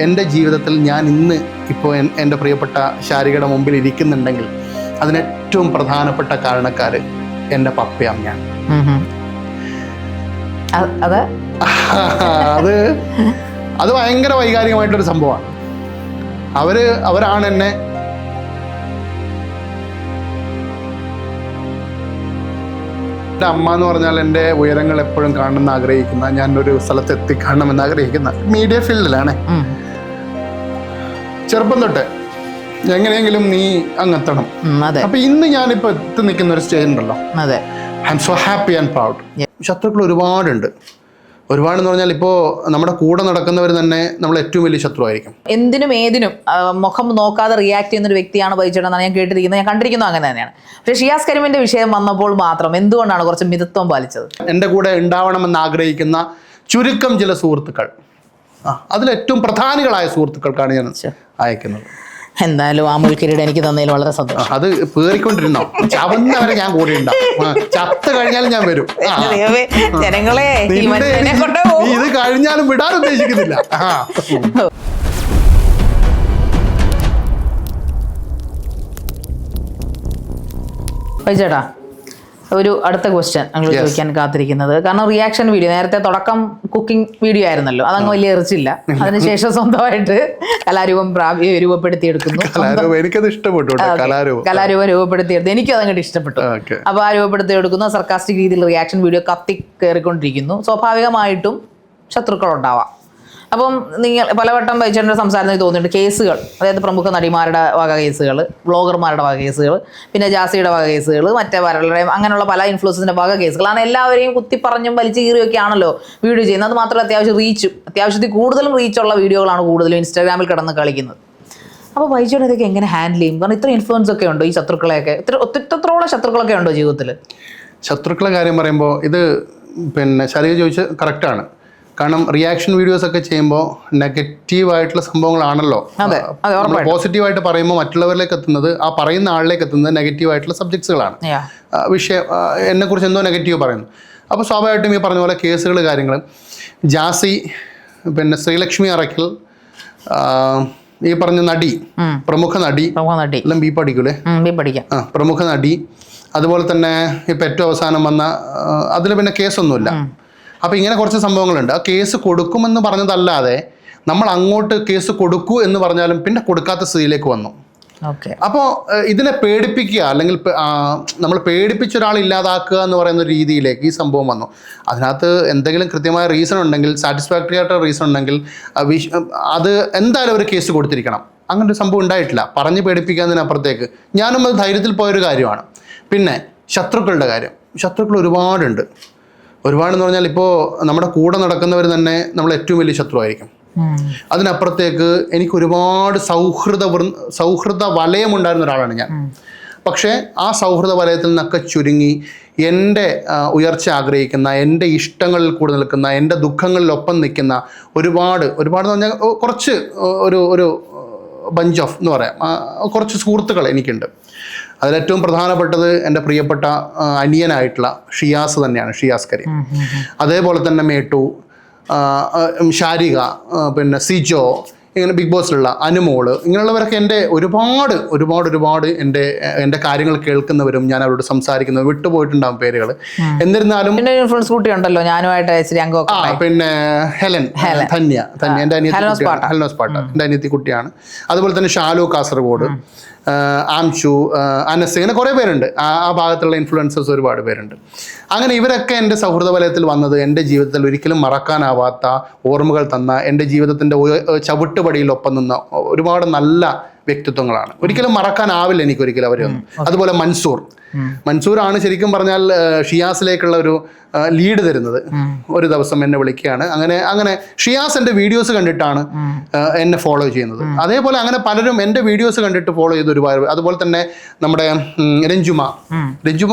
എൻ്റെ ജീവിതത്തിൽ ഞാൻ ഇന്ന് ഇപ്പോൾ എൻ്റെ പ്രിയപ്പെട്ട ശാരികയുടെ മുമ്പിൽ ഇരിക്കുന്നുണ്ടെങ്കിൽ അതിനേറ്റവും പ്രധാനപ്പെട്ട കാരണക്കാർ എൻ്റെ പപ്പയും ഞാൻ. അത് ഭയങ്കര വൈകാരികമായിട്ടൊരു സംഭവമാണ്. അവരാണ് എന്നെ എൻ്റെ അമ്മ എന്ന് പറഞ്ഞാൽ എൻ്റെ ഉയരങ്ങൾ എപ്പോഴും കാണണമെന്ന് ആഗ്രഹിക്കുന്ന, ഞാനൊരു സ്ഥലത്ത് എത്തിക്കാണണമെന്ന് ആഗ്രഹിക്കുന്ന മീഡിയ ഫീൽഡിലാണ്. ചെറുപ്പം തൊട്ട് എങ്ങനെയെങ്കിലും നീ അങ്ങെത്തണം. അപ്പൊ ഇന്ന് ഞാനിപ്പോ എത്തി നിൽക്കുന്ന ഒരു സ്റ്റേജ് ഉണ്ടല്ലോ, I M so happy and proud. ശത്രുക്കൾ ഒരുപാടുണ്ട്. ഒരുപാടെന്ന് പറഞ്ഞാൽ ഇപ്പോൾ നമ്മുടെ കൂടെ നടക്കുന്നവർ തന്നെ നമ്മൾ ഏറ്റവും വലിയ ശത്രുവായിരിക്കും. എന്തിനും ഏതിനും മുഖം നോക്കാതെ റിയാക്ട് ചെയ്യുന്ന ഒരു വ്യക്തിയാണ് ബൈചേട്ടനെന്നാണ് ഞാൻ കേട്ടിരിക്കുന്നത്, ഞാൻ കണ്ടിരിക്കുന്നത് അങ്ങനെ തന്നെയാണ്. പക്ഷേ ഷിയാസ് കരീമിന്റെ വിഷയം വന്നപ്പോൾ മാത്രം എന്തുകൊണ്ടാണ് കുറച്ച് മിതത്വം പാലിച്ചത്? എൻ്റെ കൂടെ ഉണ്ടാവണമെന്ന് ആഗ്രഹിക്കുന്ന ചുരുക്കം ചില സുഹൃത്തുക്കൾ, അതിലേറ്റവും പ്രധാനികളായ സുഹൃത്തുക്കൾക്കാണ് ഞാൻ അയക്കുന്നത്. എന്തായാലും ആ മുൾക്കിരീടം എനിക്ക് തന്നതിൽ വളരെ സന്തോഷം. അത് പേറിക്കൊണ്ടിരുന്നോ? ചവന്നവരെ ഞാൻ കൂടെ ഉണ്ടാവും. ചത്ത് കഴിഞ്ഞാലും ഞാൻ വരും. ജനങ്ങളെ ഇത് കഴിഞ്ഞാലും വിടാൻ ഉദ്ദേശിക്കുന്നില്ല. ചേട്ടാ, ഒരു അടുത്ത ക്വസ്റ്റ്യൻ ഞങ്ങൾ ചോദിക്കാൻ കാത്തിരിക്കുന്നത്, കാരണം റിയാക്ഷൻ വീഡിയോ നേരത്തെ തുടക്കം കുക്കിംഗ് വീഡിയോ ആയിരുന്നല്ലോ, അതങ്ങ് വലിയ എറിച്ചില്ല. അതിനുശേഷം സ്വന്തമായിട്ട് കലാരൂപം രൂപപ്പെടുത്തിയെടുക്കുന്നു. കലാരൂപം രൂപപ്പെടുത്തിയെടുത്ത് എനിക്കും അതങ്ങോട്ട് ഇഷ്ടപ്പെട്ടു. അപ്പൊ ആ രൂപപ്പെടുത്തിയെടുക്കുന്നു, സർക്കാസ്റ്റിക് രീതിയിൽ റിയാക്ഷൻ വീഡിയോ കത്തി കയറിക്കൊണ്ടിരിക്കുന്നു. സ്വാഭാവികമായിട്ടും ശത്രുക്കൾ ഉണ്ടാവാം. അപ്പം നിങ്ങൾ പലവട്ടം ബൈചേട്ടൻ്റെ സംസാരത്തിൽ തോന്നിയിട്ടുണ്ട് കേസുകൾ, അതായത് പ്രമുഖ നടിമാരുടെ വക കേസുകൾ, വ്ളോഗർമാരുടെ വക കേസുകൾ, പിന്നെ ജാസിയുടെ വക കേസുകൾ, മറ്റേ വരളുടെയും അങ്ങനെയുള്ള പല ഇൻഫ്ലുവൻസിൻ്റെ വക കേസുകളാണ്. എല്ലാവരെയും കുത്തിപ്പറഞ്ഞും വലിച്ചു കീറിയൊക്കെയാണല്ലോ വീഡിയോ ചെയ്യുന്നത്. അത് മാത്രമല്ല അത്യാവശ്യത്തിൽ കൂടുതലും റീച്ചുള്ള വീഡിയോകളാണ് കൂടുതലും ഇൻസ്റ്റാഗ്രാമിൽ കിടന്ന് കളിക്കുന്നത്. അപ്പോൾ ബൈചേട്ടൻ ഇതൊക്കെ എങ്ങനെ ഹാൻഡിൽ ചെയ്യും? കാരണം ഇത്ര ഇൻഫ്ലുവൻസ് ഒക്കെ ഉണ്ടോ ഈ ശത്രുക്കളെയൊക്കെ? ഇത്രത്തോളം ശത്രുക്കളൊക്കെ ഉണ്ടോ ജീവിതത്തിൽ? ശത്രുക്കളെ കാര്യം പറയുമ്പോൾ ഇത് ശരിയ ചോദിച്ച് കറക്റ്റാണ്. കാരണം റിയാക്ഷൻ വീഡിയോസ് ഒക്കെ ചെയ്യുമ്പോൾ നെഗറ്റീവായിട്ടുള്ള സംഭവങ്ങളാണല്ലോ. പോസിറ്റീവായിട്ട് പറയുമ്പോൾ മറ്റുള്ളവരിലേക്ക് എത്തുന്നത്, ആ പറയുന്ന ആളിലേക്ക് എത്തുന്നത് നെഗറ്റീവായിട്ടുള്ള സബ്ജക്ട്സുകളാണ്. വിഷയം എന്നെക്കുറിച്ച് എന്തോ നെഗറ്റീവ് പറയുന്നു. അപ്പോൾ സ്വാഭാവികമായിട്ടും ഈ പറഞ്ഞ പോലെ കേസുകൾ, കാര്യങ്ങൾ, ജാസി, ശ്രീലക്ഷ്മി അറയ്ക്കൽ, ഈ പറഞ്ഞ നടി, പ്രമുഖ നടി, എല്ലാം ബി പഠിക്കൂലേ, പ്രമുഖ നടി, അതുപോലെ തന്നെ ഇപ്പം ഏറ്റവും അവസാനം വന്ന അതിൽ പിന്നെ കേസൊന്നുമില്ല. അപ്പോൾ ഇങ്ങനെ കുറച്ച് സംഭവങ്ങളുണ്ട്. ആ കേസ് കൊടുക്കുമെന്ന് പറഞ്ഞതല്ലാതെ നമ്മൾ അങ്ങോട്ട് കേസ് കൊടുക്കൂ എന്ന് പറഞ്ഞാലും പിന്നെ കൊടുക്കാത്ത സ്ഥിതിയിലേക്ക് വന്നു. അപ്പോൾ ഇതിനെ പേടിപ്പിക്കുക, അല്ലെങ്കിൽ നമ്മൾ പേടിപ്പിച്ച ഒരാൾ ഇല്ലാതാക്കുക എന്ന് പറയുന്ന രീതിയിലേക്ക് ഈ സംഭവം വന്നു. അതിനകത്ത് എന്തെങ്കിലും കൃത്യമായ റീസൺ ഉണ്ടെങ്കിൽ, സാറ്റിസ്ഫാക്ടറി ആയിട്ടുള്ള റീസൺ ഉണ്ടെങ്കിൽ അത് എന്തായാലും ഒരു കേസ് കൊടുത്തിരിക്കണം. അങ്ങനെ ഒരു സംഭവം ഉണ്ടായിട്ടില്ല. പറഞ്ഞ് പേടിപ്പിക്കുന്നതിനപ്പുറത്തേക്ക് ഞാനും അത് ധൈര്യത്തിൽ പോയൊരു കാര്യമാണ്. പിന്നെ ശത്രുക്കളുടെ കാര്യം, ശത്രുക്കൾ ഒരുപാടുണ്ട്. ഒരുപാടെന്ന് പറഞ്ഞാൽ ഇപ്പോൾ നമ്മുടെ കൂടെ നടക്കുന്നവർ തന്നെ നമ്മൾ ഏറ്റവും വലിയ ശത്രുവായിരിക്കും. അതിനപ്പുറത്തേക്ക് എനിക്ക് ഒരുപാട് സൗഹൃദ വലയമുണ്ടായിരുന്ന ഒരാളാണ് ഞാൻ. പക്ഷേ ആ സൗഹൃദ വലയത്തിൽ നിന്നൊക്കെ ചുരുങ്ങി എൻ്റെ ഉയർച്ച ആഗ്രഹിക്കുന്ന, എൻ്റെ ഇഷ്ടങ്ങളിൽ കൂടെ നിൽക്കുന്ന, എൻ്റെ ദുഃഖങ്ങളിലൊപ്പം നിൽക്കുന്ന ഒരുപാടെന്ന് പറഞ്ഞാൽ കുറച്ച് ഒരു ബഞ്ച് ഓഫ് എന്ന് പറയാം, കുറച്ച് സുഹൃത്തുക്കൾ എനിക്കുണ്ട്. അതിലേറ്റവും പ്രധാനപ്പെട്ടത് എൻ്റെ പ്രിയപ്പെട്ട അനിയനായിട്ടുള്ള ഷിയാസ് തന്നെയാണ്, ഷിയാസ് കരീം. അതേപോലെ തന്നെ മേട്ടു, ഷാരിക, സിജോ, ഇങ്ങനെ ബിഗ് ബോസിലുള്ള അനുമോള്, ഇങ്ങനെയുള്ളവരൊക്കെ എൻ്റെ ഒരുപാട് എൻ്റെ കാര്യങ്ങൾ കേൾക്കുന്നവരും ഞാൻ അവരോട് സംസാരിക്കുന്നവരും, വിട്ടുപോയിട്ടുണ്ടാകും പേരുകൾ. എന്നിരുന്നാലും ഇൻഫ്ലുവൻസ് കുട്ടിയുണ്ടല്ലോ ഞാനുമായിട്ട് ധന്യ എൻ്റെ ഹെൽനോസ് പാട്ട എൻ്റെ അനിയത്തി കുട്ടിയാണ്. അതുപോലെ തന്നെ ഷാലു കാസർഗോഡ്, ആംഷു, അനസ്, ഇങ്ങനെ കുറേ പേരുണ്ട്. ആ ഭാഗത്തുള്ള ഇൻഫ്ലുവൻസേഴ്സ് ഒരുപാട് പേരുണ്ട്. അങ്ങനെ ഇവരൊക്കെ എൻ്റെ സൗഹൃദ വലയത്തിൽ വന്നത് എൻ്റെ ജീവിതത്തിൽ ഒരിക്കലും മറക്കാനാവാത്ത ഓർമ്മകൾ തന്ന, എൻ്റെ ജീവിതത്തിൻ്റെ ചവിട്ടുപടിയിൽ ഒപ്പം നിന്ന ഒരുപാട് നല്ല വ്യക്തിത്വങ്ങളാണ്. ഒരിക്കലും മറക്കാനാവില്ല എനിക്കൊരിക്കലും അവരൊന്നും. അതുപോലെ മൻസൂറാണ് ശരിക്കും പറഞ്ഞാൽ ഷിയാസിലേക്കുള്ള ഒരു ലീഡ് തരുന്നത്. ഒരു ദിവസം എന്നെ വിളിക്കുകയാണ്. അങ്ങനെ ഷിയാസ് എൻ്റെ വീഡിയോസ് കണ്ടിട്ടാണ് എന്നെ ഫോളോ ചെയ്യുന്നത്. അതേപോലെ അങ്ങനെ പലരും എൻ്റെ വീഡിയോസ് കണ്ടിട്ട് ഫോളോ ചെയ്ത് ഒരുപാട്. അതുപോലെ തന്നെ നമ്മുടെ രഞ്ജുമ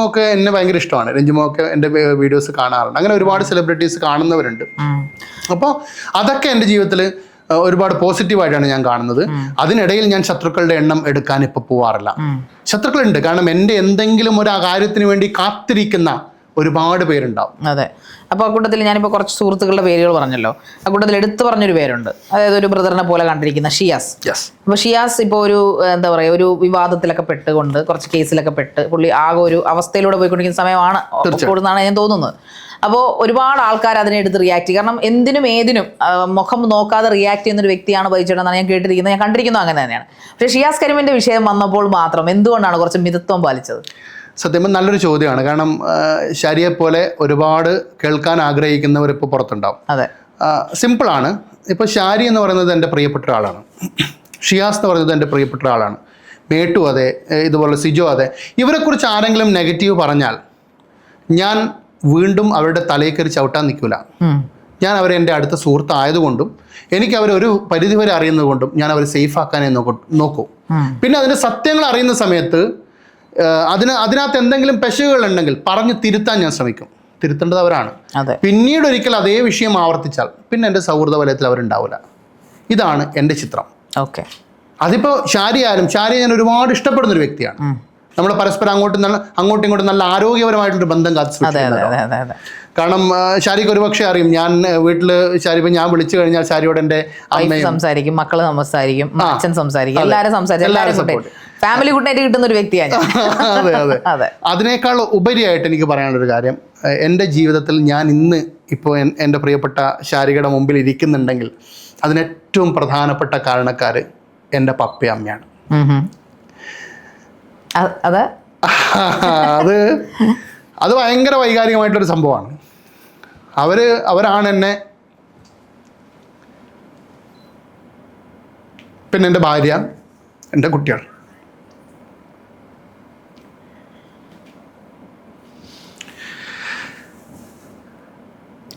ഒക്കെ എന്നെ ഭയങ്കര ഇഷ്ടമാണ്. രഞ്ജുമ ഒക്കെ എൻ്റെ വീഡിയോസ് കാണാറുണ്ട്. അങ്ങനെ ഒരുപാട് സെലിബ്രിറ്റീസ് കാണുന്നവരുണ്ട്. അപ്പോൾ അതൊക്കെ എൻ്റെ ജീവിതത്തിൽ ഒരുപാട് പോസിറ്റീവായിട്ടാണ് ഞാൻ കാണുന്നത്. അതിനിടയിൽ ഞാൻ ശത്രുക്കളുടെ എണ്ണം എടുക്കാൻ ഇപ്പോൾ പോവാറില്ല. ശത്രുക്കളുണ്ട്, കാരണം എൻ്റെ എന്തെങ്കിലും ഒരു കാര്യത്തിന് വേണ്ടി കാത്തിരിക്കുന്ന ഒരുപാട് പേരുണ്ടാവും. അതെ. അപ്പോൾ ആ കൂട്ടത്തിൽ ഞാനിപ്പോൾ കുറച്ച് സുഹൃത്തുക്കളുടെ പേരുകൾ പറഞ്ഞല്ലോ. ആ കൂട്ടത്തിൽ എടുത്തു പറഞ്ഞൊരു പേരുണ്ട്, അതായത് ഒരു ബ്രദറിനെ പോലെ കണ്ടിരിക്കുന്ന ഷിയാസ്. അപ്പോൾ ഷിയാസ് ഇപ്പോൾ ഒരു എന്താ പറയുക, ഒരു വിവാദത്തിലൊക്കെ പെട്ടുകൊണ്ട് കുറച്ച് കേസിലൊക്കെ പെട്ട് പുള്ളി ആകെ ഒരു അവസ്ഥയിലൂടെ പോയിക്കൊണ്ടിരിക്കുന്ന സമയമാണ് കൂടുന്നാണ് ഞാൻ തോന്നുന്നത്. അപ്പോൾ ഒരുപാട് ആൾക്കാർ അതിനെ എടുത്ത് റിയാക്ട് ചെയ്യും. കാരണം എന്തിനും ഏതിനും മുഖം നോക്കാതെ റിയാക്ട് ചെയ്യുന്ന ഒരു വ്യക്തിയാണ് ബൈചേട്ടൻ എന്നാണ് ഞാൻ കേട്ടിരിക്കുന്നത്, ഞാൻ കണ്ടിരിക്കുന്നത് അങ്ങനെ തന്നെയാണ്. പക്ഷേ ഷിയാസ് കരീമിന്റെ വിഷയം വന്നപ്പോൾ മാത്രം എന്തുകൊണ്ടാണ് കുറച്ച് മിതത്വം പാലിച്ചത്? സത്യം നല്ലൊരു ചോദ്യമാണ്. കാരണം ഷാരിയെ പോലെ ഒരുപാട് കേൾക്കാൻ ആഗ്രഹിക്കുന്നവർ ഇപ്പോൾ പുറത്തുണ്ടാവും. അതെ, സിമ്പിളാണ്. ഇപ്പോൾ ഷാരി എന്ന് പറയുന്നത് എൻ്റെ പ്രിയപ്പെട്ട ഒരാളാണ്, ഷിയാസ് എന്ന് പറയുന്നത് എൻ്റെ പ്രിയപ്പെട്ട ഒരാളാണ്, മേട്ടു അതെ, ഇതുപോലെ സിജോ അതെ. ഇവരെക്കുറിച്ച് ആരെങ്കിലും നെഗറ്റീവ് പറഞ്ഞാൽ ഞാൻ വീണ്ടും അവരുടെ തലയിൽ കയറി ചവിട്ടാൻ നിൽക്കില്ല. ഞാൻ അവരെ എൻ്റെ അടുത്ത സുഹൃത്തായതുകൊണ്ടും എനിക്ക് അവരൊരു പരിധിവരെ അറിയുന്നത് കൊണ്ടും ഞാൻ അവരെ സേഫ് ആക്കാനേ നോക്കൂ. പിന്നെ അതിൻ്റെ സത്യങ്ങൾ അറിയുന്ന സമയത്ത് അതിനകത്ത് എന്തെങ്കിലും പെശകുകൾ ഉണ്ടെങ്കിൽ പറഞ്ഞു തിരുത്താൻ ഞാൻ ശ്രമിക്കും. തിരുത്തേണ്ടത് അവരാണ്. പിന്നീട് ഒരിക്കൽ അതേ വിഷയം ആവർത്തിച്ചാൽ പിന്നെ എൻ്റെ സൗഹൃദ വലയത്തിൽ അവരുണ്ടാവില്ല. ഇതാണ് എൻ്റെ ചിത്രം. ഓക്കെ. അതിപ്പോൾ ഷാരി ആയാലും, ഷാരിയെ ഞാൻ ഒരുപാട് ഇഷ്ടപ്പെടുന്നൊരു വ്യക്തിയാണ്. നമ്മൾ പരസ്പരം അങ്ങോട്ടും ഇങ്ങോട്ടും നല്ല ആരോഗ്യപരമായിട്ടൊരു ബന്ധം കാത്തുസൂക്ഷിക്കുന്നുണ്ട്. കാരണം ഷാരിക്ക് ഒരുപക്ഷെ അറിയും, ഞാൻ വീട്ടിൽ ഷാരി ഇപ്പം ഞാൻ വിളിച്ചു കഴിഞ്ഞാൽ ഷാരിയോട് എൻ്റെ അമ്മയും സംസാരിക്കും, മക്കള് സംസാരിക്കും, അച്ഛൻ സംസാരിക്കും, എല്ലാവരും സംസാരിക്കും. ഫാമിലി ഗുഡായിട്ട് കിട്ടുന്ന ഒരു വ്യക്തിയാണ്. അതെ അതെ അതെ. അതിനേക്കാൾ ഉപരിയായിട്ട് എനിക്ക് പറയാനുള്ളൊരു കാര്യം, എൻ്റെ ജീവിതത്തിൽ ഞാൻ ഇന്ന് ഇപ്പോൾ എൻ്റെ പ്രിയപ്പെട്ട ഷാരികയുടെ മുമ്പിൽ ഇരിക്കുന്നുണ്ടെങ്കിൽ അതിനേറ്റവും പ്രധാനപ്പെട്ട കാരണക്കാർ എൻ്റെ പപ്പയും അമ്മയാണ്. അത് ഭയങ്കര വൈകാരികമായിട്ടൊരു സംഭവമാണ്. അവരാണ് എന്നെ, പിന്നെ എൻ്റെ ഭാര്യ, എൻ്റെ കുട്ടികൾ.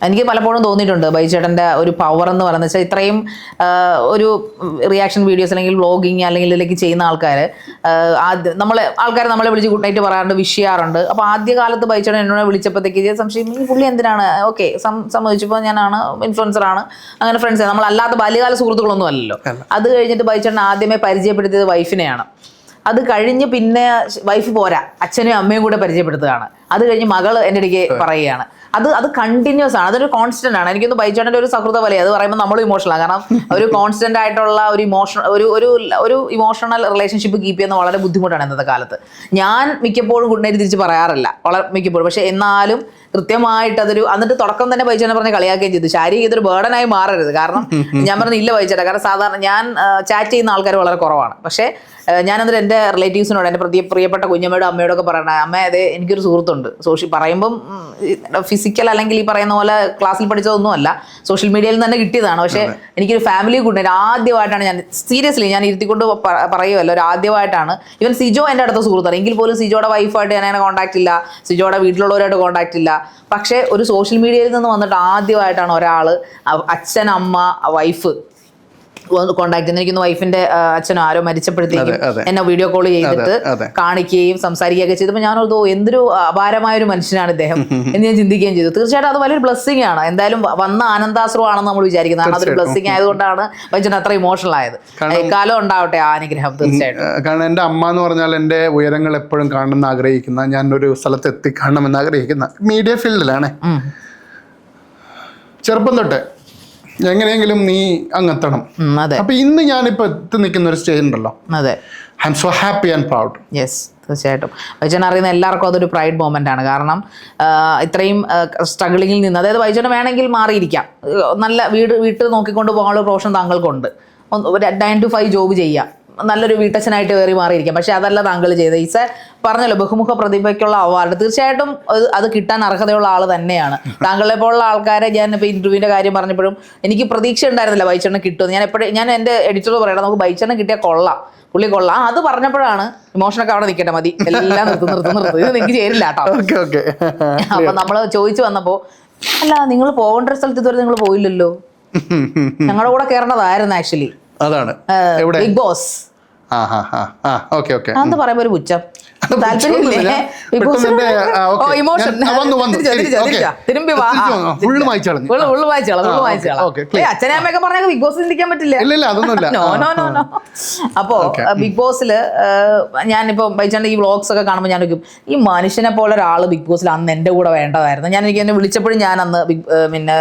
എനിക്ക് പലപ്പോഴും തോന്നിയിട്ടുണ്ട് ബൈചേട്ടൻ്റെ ഒരു പവർ എന്ന് പറയുന്നത് വെച്ചാൽ ഇത്രയും ഒരു റിയാക്ഷൻ വീഡിയോസ് അല്ലെങ്കിൽ വ്ളോഗിങ് അല്ലെങ്കിൽ ഇതിലേക്ക് ചെയ്യുന്ന ആൾക്കാർ നമ്മളെ വിളിച്ച് ഗുഡ് നൈറ്റ് പറയാറുണ്ട്, വിഷ് ചെയ്യാറുണ്ട്. അപ്പോൾ ആദ്യകാലത്ത് ബൈചേട്ടൻ എന്നോട് വിളിച്ചപ്പോഴത്തേക്ക് സംശയം, ഈ പുള്ളി എന്തിനാണ്, ഓക്കെ സമ്മതിച്ചപ്പോൾ ഞാനാണ് ഇൻഫ്ലുവൻസറാണ്, അങ്ങനെ ഫ്രണ്ട്സ്, നമ്മളല്ലാത്ത ബാല്യകാല സുഹൃത്തുക്കളൊന്നും അല്ലല്ലോ. അത് കഴിഞ്ഞിട്ട് ബൈചേട്ടൻ ആദ്യമേ പരിചയപ്പെടുത്തിയത് വൈഫിനെയാണ്. അത് കഴിഞ്ഞ് പിന്നെ വൈഫ് പോരാ, അച്ഛനും അമ്മയും കൂടെ പരിചയപ്പെടുത്തുകയാണ്. അത് കഴിഞ്ഞ് മകള് എൻ്റെ ഇടയ്ക്ക് പറയുകയാണ്. അത് കണ്ടിന്യൂസ് ആണ്, അതൊരു കോൺസ്റ്റന്റ് ആണ്. എനിക്കൊന്ന് ബൈചേട്ടൻ്റെ ഒരു സൗഹൃദ വലയം അത് പറയുമ്പോൾ നമ്മൾ ഇമോഷണലാണ്. കാരണം ഒരു കോൺസ്റ്റന്റ് ആയിട്ടുള്ള ഒരു ഇമോഷണൽ റിലേഷൻഷിപ്പ് കീപ്പ് ചെയ്യുന്നത് വളരെ ബുദ്ധിമുട്ടാണ് ഇന്നത്തെ കാലത്ത്. ഞാൻ മിക്കപ്പോഴും ഗുഡ് നൈറ്റ് തിരിച്ച് പറയാറില്ല, വളരെ മിക്കപ്പോഴും. പക്ഷെ എന്നാലും കൃത്യമായിട്ട് എന്നിട്ട് തുടക്കം തന്നെ ബൈചേട്ടനെ പറഞ്ഞ് കളിയാക്കുകയും ചെയ്തു, ശാരീരിക ഇതൊരു ബേർഡനായി മാറരുത്. കാരണം ഞാൻ പറഞ്ഞില്ല ബൈചേട്ടൻ, കാരണം സാധാരണ ഞാൻ ചാറ്റ് ചെയ്യുന്ന ആൾക്കാർ വളരെ കുറവാണ്. പക്ഷേ ഞാനന്നിട്ട് എൻ്റെ റിലേറ്റീവ്സിനോട്, എൻ്റെ പ്രിയപ്പെട്ട കുഞ്ഞമ്മയോടും അമ്മയോടൊക്കെ പറയണേ, അമ്മ അതെ എനിക്കൊരു സുഹൃത്തുണ്ട്, പറയുമ്പം ഫിസിക്കൽ അല്ലെങ്കിൽ ഈ പറയുന്ന പോലെ ക്ലാസ്സിൽ പഠിച്ചതൊന്നും അല്ല, സോഷ്യൽ മീഡിയയിൽ നിന്ന് തന്നെ കിട്ടിയതാണ്. പക്ഷേ എനിക്കൊരു ഫാമിലി ഗുഡ് ആദ്യമായിട്ടാണ് ഞാൻ സീരിയസ്ലി ഞാൻ ഇരുത്തിക്കൊണ്ട് പറയുമല്ലോ, ഒരു ആദ്യമായിട്ടാണ്. ഈവൻ സിജോ എൻ്റെ അടുത്ത സുഹൃത്താണ്, എങ്കിൽ പോലും സിജോയുടെ വൈഫായിട്ട് ഞാൻ അങ്ങനെ കോൺടാക്ട് ഇല്ല, സിജോയുടെ വീട്ടിലുള്ളവരായിട്ട് കോൺടാക്ട് ഇല്ല. പക്ഷേ ഒരു സോഷ്യൽ മീഡിയയിൽ നിന്ന് വന്നിട്ട് ആദ്യമായിട്ടാണ് ഒരാൾ, അച്ഛൻ, അമ്മ, വൈഫ് കോണ്ടാക്ട് ചെയ്യുന്ന. എനിക്കൊന്ന് വൈഫിന്റെ അച്ഛനോ ആരോ മരിച്ചപ്പോഴത്തേക്കും എന്നെ വീഡിയോ കോൾ ചെയ്തിട്ട് കാണിക്കുകയും സംസാരിക്കുകയൊക്കെ ചെയ്തപ്പോൾ ഞാനോർത്തോ എന്തൊരു അപാരമായ ഒരു മനുഷ്യനാണ് ഇദ്ദേഹം എന്ന് ഞാൻ ചിന്തിക്കുകയും ചെയ്തു. തീർച്ചയായിട്ടും അത് വലിയൊരു ബ്ലെസ്സിങ് ആണ്. എന്തായാലും വന്ന ആനന്ദാശ്രമാണെന്ന് നമ്മൾ വിചാരിക്കുന്നത്. കാരണം അതൊരു ബ്ലെസ്സിങ് ആയതുകൊണ്ടാണ് ബൈചേട്ടൻ അത്ര ഇമോഷണൽ ആയത്. കാലം ഉണ്ടാവട്ടെ ആ അനുഗ്രഹം. തീർച്ചയായിട്ടും. കാരണം എൻ്റെ അമ്മ എന്ന് പറഞ്ഞാൽ എൻ്റെ ഉയരങ്ങൾ എപ്പോഴും കാണണമെന്ന് ആഗ്രഹിക്കുന്ന, ഞാനൊരു സ്ഥലത്ത് എത്തിക്കാണണമെന്ന് ആഗ്രഹിക്കുന്ന മീഡിയ ഫീൽഡിലാണ്. ചെറുപ്പം തൊട്ടേ എങ്ങനെയെങ്കിലും നീ അങ്ങെത്തണം. അപ്പൊ ഇന്ന് ഞാനിപ്പോ എത്തി നിൽക്കുന്ന ഒരു സ്റ്റേജ് ഉണ്ടല്ലോ, I M so happy and proud. Yes, തീർച്ചയായിട്ടും. ബൈചേട്ടൻ അറിയുന്ന എല്ലാവർക്കും അതൊരു പ്രൈഡ് മൊമെന്റ് ആണ്. കാരണം ഇത്രയും സ്ട്രഗിളിങ്ങിൽ നിന്ന്, അതായത് ബൈചേട്ടൻ വേണമെങ്കിൽ മാറിയിരിക്കാം, നല്ല വീട്ടിൽ നോക്കിക്കൊണ്ട് പോകാനുള്ള പ്രൊഫഷൻ താങ്കൾക്കുണ്ട്, 9 to 5 ജോബ് ചെയ്യാം, നല്ലൊരു വീട്ടച്ഛനായിട്ട് കയറി മാറിയിരിക്കാം. പക്ഷെ അതല്ല താങ്കൾ ചെയ്തത്. ഈസ പറഞ്ഞല്ലോ ബഹുമുഖ പ്രതിഭയ്ക്കുള്ള അവാർഡ്. തീർച്ചയായിട്ടും അത് കിട്ടാൻ അർഹതയുള്ള ആൾ തന്നെയാണ്. താങ്കളെ പോലുള്ള ആൾക്കാരെ ഞാൻ ഇപ്പോൾ ഇന്റർവ്യൂവിന്റെ കാര്യം പറഞ്ഞപ്പോഴും എനിക്ക് പ്രതീക്ഷ ഉണ്ടായിരുന്നില്ല ബൈചേട്ടന് കിട്ടുമെന്ന്. ഞാൻ എൻ്റെ എഡിറ്ററോട് പറയണം, നമുക്ക് ബൈചേട്ടനെ കിട്ടിയാൽ കൊള്ളാം, പുള്ളി കൊള്ളാം. അത് പറഞ്ഞപ്പോഴാണ് ഇമോഷനൊക്കെ അവിടെ നിൽക്കട്ടെ, മതി, എല്ലാം നിർത്തും, ഇത് എനിക്ക് ചേരില്ല കേട്ടോ. അപ്പൊ നമ്മള് ചോദിച്ചു വന്നപ്പോ, അല്ല നിങ്ങൾ പോകേണ്ട ഒരു സ്ഥലത്ത് ഇതുവരെ നിങ്ങൾ പോയില്ലല്ലോ, ഞങ്ങളുടെ കൂടെ കയറേണ്ടതായിരുന്നു ആക്ച്വലി. അതാണ് ബിഗ് ബോസ്. എന്താ പറയുമ്പോ ഒരു പുച്ഛം. താല്പര്യമില്ലേ? അച്ഛനെ അമ്മയൊക്കെ പറഞ്ഞ ബിഗ് ബോസ് ചിന്തിക്കാൻ പറ്റില്ല. അപ്പോ ബിഗ് ബോസിൽ ഞാനിപ്പോ ബൈച്ചാണ്ട് ഈ വ്ളോഗ്സ് ഒക്കെ കാണുമ്പോൾ ഞാൻ ഈ മനുഷ്യനെ പോലെ ഒരാള് ബിഗ് ബോസിൽ അന്ന് എന്റെ കൂടെ വേണ്ടതായിരുന്നു. എനിക്ക് എന്നെ വിളിച്ചപ്പോഴും ഞാൻ അന്ന് പിന്നെ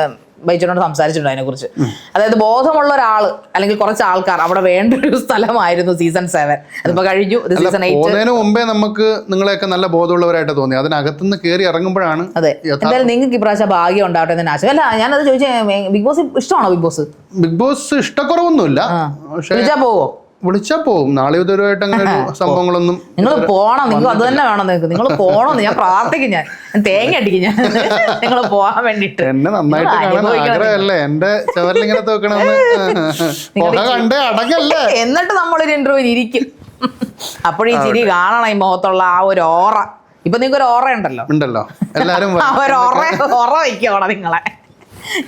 ബൈച്ചനോട് സംസാരിച്ചിട്ടുണ്ട് അതിനെക്കുറിച്ച്. അതായത് ബോധമുള്ള ഒരാൾ അല്ലെങ്കിൽ കുറച്ച് ആൾക്കാർ അവിടെ വേണ്ട ഒരു സ്ഥലമായിരുന്നു സീസൺ 7. അതിപ്പോ കഴിഞ്ഞു, സീസൺ 8 മുമ്പേ നമുക്ക് നിങ്ങളെയൊക്കെ നല്ല ബോധമുള്ളവരായിട്ട് തോന്നി. അതിനകത്തുനിന്ന് കയറി ഇറങ്ങുമ്പോഴാണ്. അതെ, എന്തായാലും നിങ്ങൾക്ക് ഇപ്രാവശ്യം ഭാഗ്യം ഉണ്ടാവട്ടെ എന്ന് ആശയം. അല്ല, ഞാനത് ചോദിച്ചാൽ ബിഗ് ബോസ് ഇഷ്ടമാണോ? ബിഗ് ബോസ് ഇഷ്ടക്കുറവൊന്നുമില്ല, പക്ഷേ പോവോ? വിളിച്ചാ പോവും. നാളെ ഇതുവരെയായിട്ട് അങ്ങനെ ഒരു സംഭവങ്ങളൊന്നും. നിങ്ങൾ പോണം, നിങ്ങൾക്ക് അത് തന്നെ വേണം. നിങ്ങൾ പോണം, ഞാൻ പ്രാർത്ഥിക്കും, ഞാൻ തേങ്ങ അടിക്കും, ഞാൻ നിങ്ങൾ പോകാൻ വേണ്ടിട്ട്. എന്നെ നന്നായിട്ട് കാണാൻ ആഗ്രഹമല്ലേ എന്റെ ചവരിലിങ്ങനെ തോക്കണമെന്ന് കണ്ടേ അടങ്ങല്ലേ. എന്നിട്ട് നമ്മളൊരു ഇന്റർവ്യൂ ഇരിക്കും, അപ്പോഴീ ചിരി കാണണം, ഈ മുഖത്തുള്ള ആ ഒരു ഓറ. ഇപ്പൊ നിങ്ങൾക്ക് ഒരു ഓറ ഉണ്ടല്ലോ, എല്ലാരും ഓറ വയ്ക്കണം നിങ്ങളെ.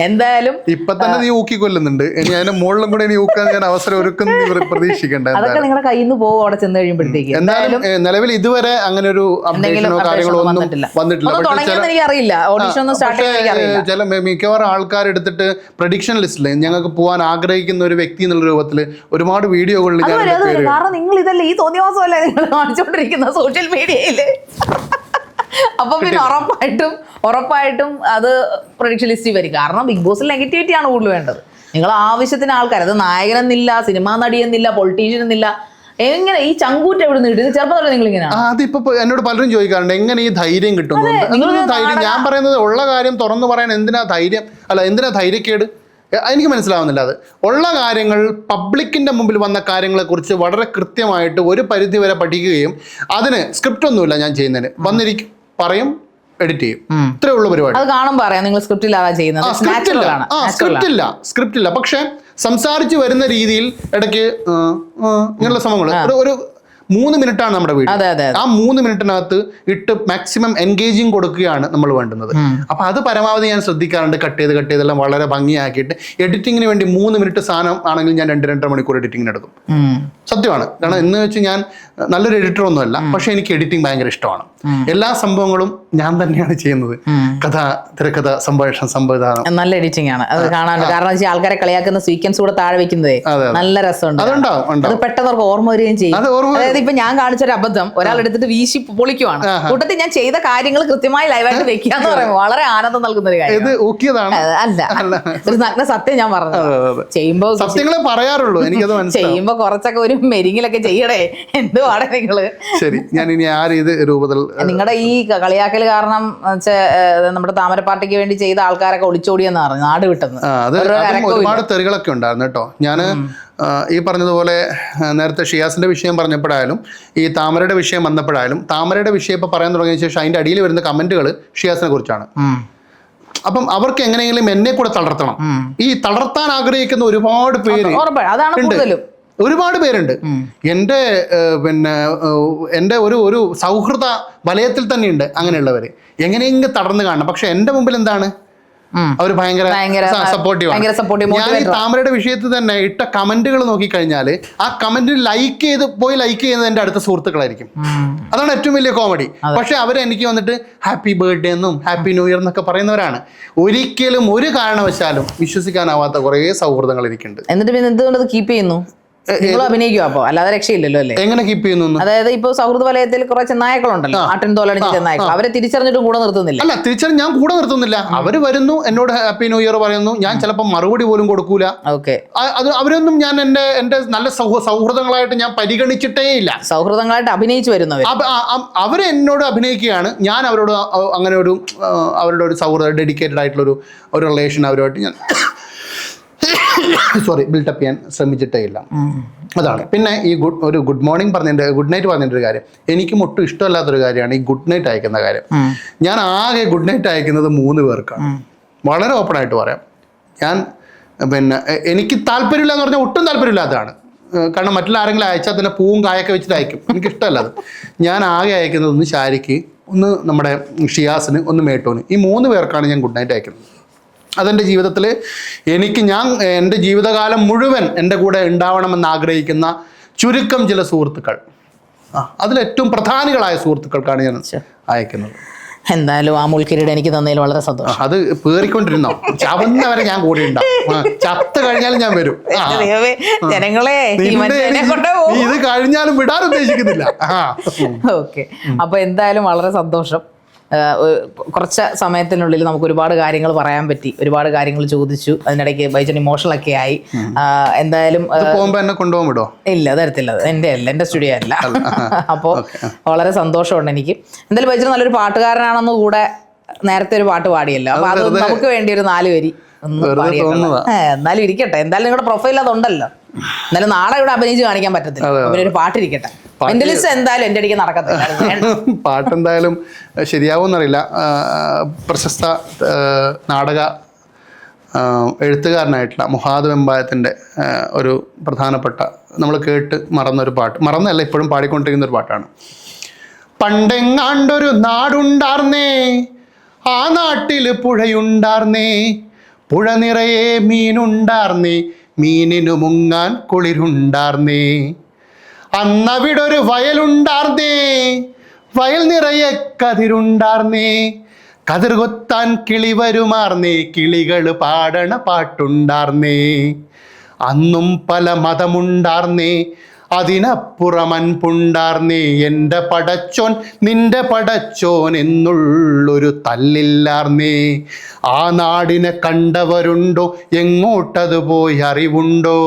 എന്തായാലും ഇപ്പൊ തന്നെ നീ ഊക്കി കൊല്ലുന്നുണ്ട്, ഇനി അതിന്റെ മുകളിലും കൂടെ നീ ഊക്കാൻ ഞാൻ അവസരം ഒരുക്കുന്ന പ്രതീക്ഷിക്കണ്ട. അതൊക്കെ നിങ്ങളുടെ കയ്യിൽ നിന്ന് പോകും അവിടെ ചെന്ന് കഴിയുമ്പോഴത്തേക്ക്. എന്തായാലും നിലവിൽ ഇതുവരെ അങ്ങനെ ഒരു അപ്ഡേഷനോ കാര്യങ്ങളോ ഒന്നും വന്നിട്ടില്ല. ചില മിക്കവാറും ആൾക്കാർ എടുത്തിട്ട് പ്രഡിക്ഷൻ ലിസ്റ്റിൽ ഞങ്ങൾക്ക് പോകാൻ ആഗ്രഹിക്കുന്ന ഒരു വ്യക്തി എന്നുള്ള രൂപത്തിൽ ഒരുപാട് വീഡിയോകളിൽ. കാരണം നിങ്ങൾ ഇതല്ലേ ഈ തോന്നിവാസമല്ലേ നിങ്ങൾ കാണിച്ചുകൊണ്ടിരിക്കുന്ന സോഷ്യൽ മീഡിയയില്. അപ്പൊ പിന്നെ ഉറപ്പായിട്ടും അത് പ്രൊഡിക്ഷൻ ലിസ്റ്റിൽ വരും. കാരണം ബിഗ് ബോസിൽ നെഗറ്റിവിറ്റി ആണ് കൂടുതൽ വേണ്ടത്. നിങ്ങൾ ആവശ്യത്തിന് ആൾക്കാർ, അത് നായകനെന്നില്ല, സിനിമാ നടിയെന്നില്ല, പൊളിറ്റീഷ്യൻ എന്നില്ല, എങ്ങനെ ഈ ചങ്കൂറ്റ് എവിടെ നിന്ന് കിട്ടും? ചെറുപ്പം നിങ്ങൾ ഇങ്ങനെയാണ്. അതിപ്പോ എന്നോട് പലരും ചോദിക്കാറുണ്ട് എങ്ങനെ ഈ ധൈര്യം കിട്ടുന്നു. ഞാൻ പറയുന്നത് ഉള്ള കാര്യം തുറന്നു പറയാൻ എന്തിനാ ധൈര്യം, എന്തിനാ ധൈര്യക്കേട്, എനിക്ക് മനസ്സിലാവുന്നില്ല. അത് ഉള്ള കാര്യങ്ങൾ, പബ്ലിക്കിന്റെ മുമ്പിൽ വന്ന കാര്യങ്ങളെക്കുറിച്ച് വളരെ കൃത്യമായിട്ട് ഒരു പരിധി വരെ പഠിക്കുകയും അതിന് സ്ക്രിപ്റ്റ് ഒന്നുമില്ല ഞാൻ ചെയ്യുന്നതിന്, വന്നിരിക്കും, പറയും, എഡിറ്റ് ചെയ്യും, ഇത്രേ ഉള്ളൂ പരിപാടി. അത് കാണുമ്പോൾ പറയാം നിങ്ങൾ സ്ക്രിപ്റ്റിലാണ് ചെയ്യുന്നത്. സ്ക്രിപ്റ്റ് ഇല്ല, പക്ഷെ സംസാരിച്ച് വരുന്ന രീതിയിൽ ഇടയ്ക്ക് ഇങ്ങനെയുള്ള സംഭവങ്ങൾ. ഒരു 3 മിനിറ്റാണ് നമ്മുടെ വീഡിയോ. ആ 3 മിനിറ്റിനകത്ത് ഇട്ട് മാക്സിമം എൻഗേജിങ് കൊടുക്കുകയാണ് നമ്മൾ വേണ്ടുന്നത്. അപ്പൊ അത് പരമാവധി ഞാൻ ശ്രദ്ധിക്കാറുണ്ട്. കട്ട് ചെയ്തെല്ലാം വളരെ ഭംഗിയാക്കിയിട്ട് എഡിറ്റിങ്ങിന് വേണ്ടി 3 മിനിറ്റ് സാധനം ആണെങ്കിൽ ഞാൻ 2-2.5 മണിക്കൂർ എഡിറ്റിങ്ങിന് എടുക്കും. സത്യമാണ്. കാരണം എന്ന് വെച്ച് ഞാൻ നല്ലൊരു എഡിറ്റർ ഒന്നുമല്ല, പക്ഷെ എനിക്ക് എഡിറ്റിംഗ് ഭയങ്കര ഇഷ്ടമാണ്. എല്ലാ സംഭവങ്ങളും ഞാൻ തന്നെയാണ് ചെയ്യുന്നത്. കഥ, തിരക്കഥ, സംഭാഷണം, സംവിധാനം. നല്ല എഡിറ്റിംഗ് ആണ് അത് കാണാൻ. കാരണം ആൾക്കാരെ കളിയാക്കുന്ന സീക്വൻസ് കൂടെ താഴെ വെക്കുന്നതേ നല്ല രസമുണ്ട്. അത് പെട്ടെന്ന് ഓർമ്മ വരികയും ചെയ്യും. അതായത് ഇപ്പൊ ഞാൻ കാണിച്ചൊരു അബദ്ധം ഒരാൾ എടുത്തിട്ട് വീശി പൊളിക്കുവാണ്, കൂട്ടത്തിൽ ഞാൻ ചെയ്ത കാര്യങ്ങൾ കൃത്യമായി ലൈവായിട്ട് വെക്കുക എന്ന് പറയുമ്പോൾ വളരെ ആനന്ദം നൽകുന്ന ഒരു കാര്യം. അല്ല, ഒരു നഗ്ന സത്യം ഞാൻ പറഞ്ഞത്. ചെയ്യുമ്പോ പറയാറുള്ളൂ, എനിക്കത് ചെയ്യുമ്പോ കുറച്ചൊക്കെ ഒരു മെരിങ്ങിലൊക്കെ ചെയ്യണേ. എന്തുവാണ് നിങ്ങള്? ശരി, ഞാൻ ഇനി ആ രീതി രൂപത്തിൽ നിങ്ങളുടെ ഈ കളിയാക്കൽ കാരണം നമ്മുടെ താമര പാർട്ടിക്ക് വേണ്ടി ചെയ്ത ആൾക്കാരൊക്കെ ഒളിച്ചോടിയെന്ന് പറഞ്ഞു, നാട് വിട്ടെന്ന്. ഒരുപാട് തെറികളൊക്കെ ഉണ്ടായിരുന്നു കേട്ടോ. ഞാന് ഈ പറഞ്ഞതുപോലെ നേരത്തെ ഷിയാസിന്റെ വിഷയം പറഞ്ഞപ്പോഴായാലും ഈ താമരയുടെ വിഷയം വന്നപ്പോഴായാലും താമരയുടെ വിഷയം ഇപ്പൊ പറയാൻ തുടങ്ങിയ ശേഷം അതിന്റെ അടിയിൽ വരുന്ന കമന്റുകൾ ഷിയാസിനെ കുറിച്ചാണ്. അപ്പം അവർക്ക് എങ്ങനെയെങ്കിലും എന്നെ കൂടെ തളർത്തണം. ഈ തളർത്താൻ ആഗ്രഹിക്കുന്ന ഒരുപാട് പേര് ഒരുപാട് പേരുണ്ട്. എൻ്റെ ഒരു സൗഹൃദ വലയത്തിൽ തന്നെയുണ്ട് അങ്ങനെയുള്ളവര്. എങ്ങനെയെങ്കിലും തടർന്ന് കാണണം. പക്ഷെ എൻ്റെ മുമ്പിൽ എന്താണ്, അവർ ഭയങ്കര സപ്പോർട്ടീവാണ്. ഞാൻ ഈ താമരയുടെ വിഷയത്തിൽ തന്നെ ഇട്ട കമന്റുകൾ നോക്കിക്കഴിഞ്ഞാൽ ആ കമന്റിന് ലൈക്ക് ചെയ്യുന്നത് എൻ്റെ അടുത്ത സുഹൃത്തുക്കളായിരിക്കും. അതാണ് ഏറ്റവും വലിയ കോമഡി. പക്ഷെ അവരെനിക്ക് വന്നിട്ട് ഹാപ്പി ബർത്ത്ഡേ എന്നും ഹാപ്പി ന്യൂ ഇയർ എന്നൊക്കെ പറയുന്നവരാണ്. ഒരിക്കലും ഒരു കാരണവശാലും വിശ്വസിക്കാനാവാത്ത കുറേ സൗഹൃദങ്ങൾ എനിക്കുണ്ട്. എന്നിട്ട് പിന്നെ എന്തുകൊണ്ട് കീപ്പ് ചെയ്യുന്നു? അഭിനയിക്കും. അപ്പൊ അല്ലാതെ രക്ഷയില്ലല്ലോ അല്ലേ? എങ്ങനെ കീപ്പ് ചെയ്യുന്നു? അതായത് ഇപ്പൊ സൗഹൃദ വലയത്തിൽ കുറെ ചെന്നായക്കളുണ്ടല്ലോ, ആട്ടിൻ തോലടിച്ച ചെന്നായക്കൾ. അവരെ തിരിച്ചറിഞ്ഞിട്ടും കൂടെ നിർത്തുന്നില്ല. അല്ല, ഞാൻ കൂടെ നിർത്തുന്നില്ല. അവര് വരുന്നു, എന്നോട് ഹാപ്പി ന്യൂ ഇയർ പറയുന്നു, ഞാൻ ചിലപ്പോൾ മറുപടി പോലും കൊടുക്കൂല. അത് അവരൊന്നും ഞാൻ എന്റെ നല്ല സൗഹൃദങ്ങളായിട്ട് ഞാൻ പരിഗണിച്ചിട്ടേ ഇല്ല. സൗഹൃദങ്ങളായിട്ട് അഭിനയിച്ചു വരുന്നവർ അവര് എന്നോട് അഭിനയിക്കുകയാണ്. ഞാൻ അവരോട് അങ്ങനെ അവരുടെ ഒരു സൗഹൃദ ഡെഡിക്കേറ്റഡ് ആയിട്ടുള്ള ഒരു റിലേഷൻ അവരുമായിട്ട് ഞാൻ ബിൽഡപ്പ് ചെയ്യാൻ ശ്രമിച്ചിട്ടേ ഇല്ല. അതാണ്. പിന്നെ ഈ ഗുഡ് മോർണിംഗ് ഗുഡ് നൈറ്റ് പറഞ്ഞതിൻ്റെ ഒരു കാര്യം എനിക്കും ഒട്ടും ഇഷ്ടമല്ലാത്തൊരു കാര്യമാണ് ഈ ഗുഡ് നൈറ്റ് അയക്കുന്ന കാര്യം. ഞാൻ ആകെ ഗുഡ് നൈറ്റ് അയക്കുന്നത് 3 പേർക്കാണ്. വളരെ ഓപ്പൺ ആയിട്ട് പറയാം. ഞാൻ എനിക്ക് താല്പര്യമില്ല എന്ന് പറഞ്ഞാൽ ഒട്ടും താല്പര്യമില്ലാത്തതാണ്. കാരണം മറ്റുള്ള ആരെങ്കിലും അയച്ചാൽ തന്നെ പൂവും കായൊക്കെ വെച്ചിട്ട് അയക്കും. എനിക്കിഷ്ടമല്ല അത്. ഞാൻ ആകെ അയക്കുന്നത് ഒന്ന് ഷാരിക്ക്, ഒന്ന് നമ്മുടെ ഷിയാസിന്, ഒന്ന് മേട്ടോന്. ഈ 3 പേർക്കാണ് ഞാൻ ഗുഡ് നൈറ്റ് അയക്കുന്നത്. അതെൻ്റെ ജീവിതത്തിൽ എൻ്റെ ജീവിതകാലം മുഴുവൻ എൻ്റെ കൂടെ ഉണ്ടാവണമെന്ന് ആഗ്രഹിക്കുന്ന ചുരുക്കം ചില സുഹൃത്തുക്കൾ. അതിലേറ്റവും പ്രധാനികളായ സുഹൃത്തുക്കൾക്കാണ് ഞാൻ അയക്കുന്നത്. എന്തായാലും ആ മുൾക്കിരീടം എനിക്ക് തന്നതിൽ വളരെ സന്തോഷം. അത് പേറിക്കൊണ്ടിരുന്നോ, ചവന്നവരെ ഞാൻ കൂടെ ഉണ്ടാവും, ചത്ത് കഴിഞ്ഞാലും ഞാൻ വരും. ജനങ്ങളെ ഇത് കഴിഞ്ഞാലും വിടാൻ ഉദ്ദേശിക്കുന്നില്ല. ഓക്കെ, അപ്പൊ എന്തായാലും വളരെ സന്തോഷം. കുറച്ച് സമയത്തിനുള്ളിൽ നമുക്ക് ഒരുപാട് കാര്യങ്ങൾ പറയാൻ പറ്റി, ഒരുപാട് കാര്യങ്ങൾ ചോദിച്ചു. അതിനിടയ്ക്ക് ബൈജൻ ഇമോഷണൽ ഒക്കെ ആയി. എന്തായാലും എന്നെ കൊണ്ടുപോകാൻ വിടോ? ഇല്ല, തരത്തില്ല, എൻ്റെ സ്റ്റുഡിയോ അല്ല. അപ്പോൾ വളരെ സന്തോഷമുണ്ട് എനിക്ക്. എന്തായാലും ബൈജൻ നല്ലൊരു പാട്ടുകാരനാണെന്ന് കൂടെ നേരത്തെ ഒരു പാട്ട് പാടിയല്ലോ. അപ്പൊ അത് നമുക്ക് വേണ്ടി ഒരു 4 വരി എന്നാലും ഇരിക്കട്ടെ. എന്തായാലും നിങ്ങളുടെ പ്രൊഫൈൽ അതുണ്ടല്ലോ. എന്നാലും നാളെ ഇവിടെ അഭിനയിച്ച് കാണിക്കാൻ പറ്റത്തില്ല. പിന്നെ ഒരു പാട്ടിരിക്കട്ടെ. എന്തായാലും എൻ്റെ അടിക്ക് നടക്കത്തില്ല. പാട്ടെന്തായാലും ശരിയാവുമെന്നറിയില്ല. പ്രശസ്ത നാടക എഴുത്തുകാരനായിട്ടുള്ള മുഹാദ് വെമ്പായത്തിൻ്റെ ഒരു പ്രധാനപ്പെട്ട, നമ്മൾ കേട്ട് മറന്നൊരു പാട്ട്, മറന്നല്ല ഇപ്പോഴും പാടിക്കൊണ്ടിരിക്കുന്ന ഒരു പാട്ടാണ്. പണ്ടെങ്ങാണ്ടൊരു നാടുണ്ടാർന്നേ, ആ നാട്ടിൽ പുഴയുണ്ടാർന്നേ, പുഴ നിറയെ മീനുണ്ടാർന്നേ, മീനിനു മുങ്ങാൻ കുളിരുണ്ടാർന്നേ. അന്നവിടൊരു വയലുണ്ടാർന്നേ, വയൽ നിറയെ കതിരുണ്ടാർന്നേ, കതിർ കൊത്താൻ കിളി വരുമാർന്നേ, കിളികൾ പാടണ പാട്ടുണ്ടാർന്നേ. അന്നും പല മതമുണ്ടാർന്നേ, അതിനപ്പുറം അൻപുണ്ടാർന്നേ, എൻ്റെ പടച്ചോൻ നിന്റെ പടച്ചോൻ എന്നുള്ളൊരു തല്ലില്ലാർന്നേ. ആ നാടിനെ കണ്ടവരുണ്ടോ, എങ്ങോട്ടത് പോയി അറിവുണ്ടോ?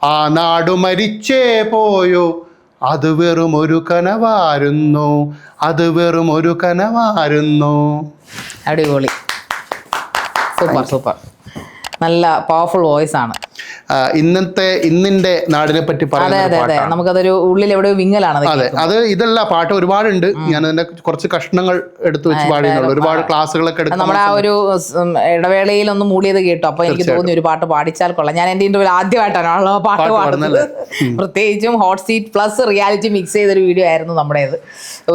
ആ നാടു മരിച്ചേ പോയോ, അത് വെറും ഒരു കനവായിരുന്നു, അത് വെറും ഒരു കനവായിരുന്നു. അടിപൊളി, സൂപ്പർ സൂപ്പർ, നല്ല പവർഫുൾ വോയിസ് ആണ്. ഇന്നിന്റെ നാടിനെ പറ്റി പറയുന്നത് നമുക്കതൊരു ഉള്ളിൽ എവിടെയോ വിങ്ങലാണ്. അതെ, അത് ഇതല്ല, പാട്ട് ഒരുപാടുണ്ട്. ഞാൻ അതിന്റെ കുറച്ച് കഷ്ണങ്ങൾ എടുത്തു വെച്ച് പാടിയുള്ളൂ. ഒരുപാട് ക്ലാസ്സുകളൊക്കെ എടുത്തു. നമ്മുടെ ആ ഒരു ഇടവേളയിൽ ഒന്ന് മൂളിയത് കേട്ടു. അപ്പൊ എനിക്ക് തോന്നി ഒരു പാട്ട് പാടിച്ചാൽ കൊള്ളാം. ഞാൻ എന്റെ ഇന്റർവ്യൂവിൽ ആദ്യമായിട്ടാണ് പാട്ട് പാടുന്നത്. പ്രത്യേകിച്ചും hot seat plus reality mix ചെയ്തൊരു വീഡിയോ ആയിരുന്നു നമ്മുടേത്,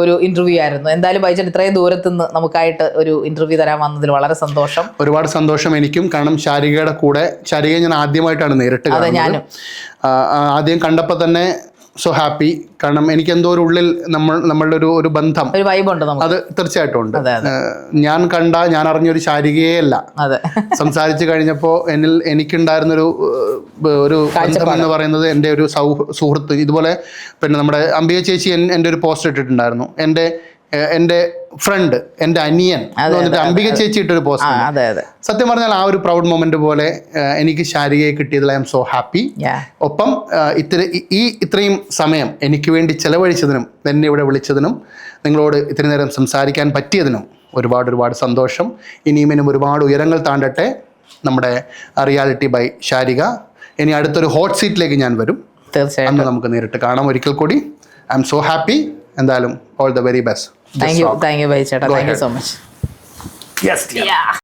ഒരു ഇന്റർവ്യൂ ആയിരുന്നു. എന്തായാലും ബൈജൻ ഇത്രയും ദൂരത്തുനിന്ന് നമുക്കായിട്ട് ഒരു ഇന്റർവ്യൂ തരാൻ വന്നതിൽ വളരെ സന്തോഷം. ഒരുപാട് സന്തോഷം എനിക്കും. കാരണം ശാരികയുടെ കൂടെ, ശാരികയെ ഞാൻ ആദ്യമായിട്ടാണ് നേരിട്ട് കാണുന്നത്. ആദ്യം കണ്ടപ്പോൾ തന്നെ സോ ഹാപ്പി. കാരണം എനിക്ക് എന്തോ ഒരു ഉള്ളിൽ നമ്മളുടെ ഒരു ബന്ധം, ഒരു വൈബുണ്ട്, അത് തീർച്ചയായിട്ടും ഉണ്ട്. ഞാൻ അറിഞ്ഞൊരു ശാരികയേ അല്ല. സംസാരിച്ചു കഴിഞ്ഞപ്പോൾ എനിക്കുണ്ടായിരുന്നൊരു ബന്ധം എന്ന് പറയുന്നത് എൻ്റെ ഒരു സുഹൃത്ത്. ഇതുപോലെ പിന്നെ നമ്മുടെ അംബിക ചേച്ചി എൻ്റെ ഒരു പോസ്റ്റ് ഇട്ടിട്ടുണ്ടായിരുന്നു. എൻ്റെ ഫ്രണ്ട്, എൻ്റെ അനിയൻ എന്ന് പറഞ്ഞിട്ട് അംബിക ചേച്ചി ഇട്ടൊരു പോസ്റ്റ്. സത്യം പറഞ്ഞാൽ ആ ഒരു പ്രൗഡ് മൊമെന്റ് പോലെ എനിക്ക് ശാരികയെ കിട്ടിയതിൽ ഐ എം സോ ഹാപ്പി. ഒപ്പം ഇത്രയും സമയം എനിക്ക് വേണ്ടി ചെലവഴിച്ചതിനും, എന്നെ ഇവിടെ വിളിച്ചതിനും, നിങ്ങളോട് ഇത്രയും നേരം സംസാരിക്കാൻ പറ്റിയതിനും ഒരുപാട് സന്തോഷം. ഇനിയും ഒരുപാട് ഉയരങ്ങൾ താണ്ടട്ടെ നമ്മുടെ റിയാലിറ്റി ബൈ ശാരിക. ഇനി അടുത്തൊരു ഹോട്ട് സീറ്റിലേക്ക് ഞാൻ വരും. തീർച്ചയായും അന്ന് നമുക്ക് നേരിട്ട് കാണാം. ഒരിക്കൽ കൂടി ഐ എം സോ ഹാപ്പി. എന്തായാലും all the very best. Thank you, bhai cheta. Thank you so much. Yes, yeah.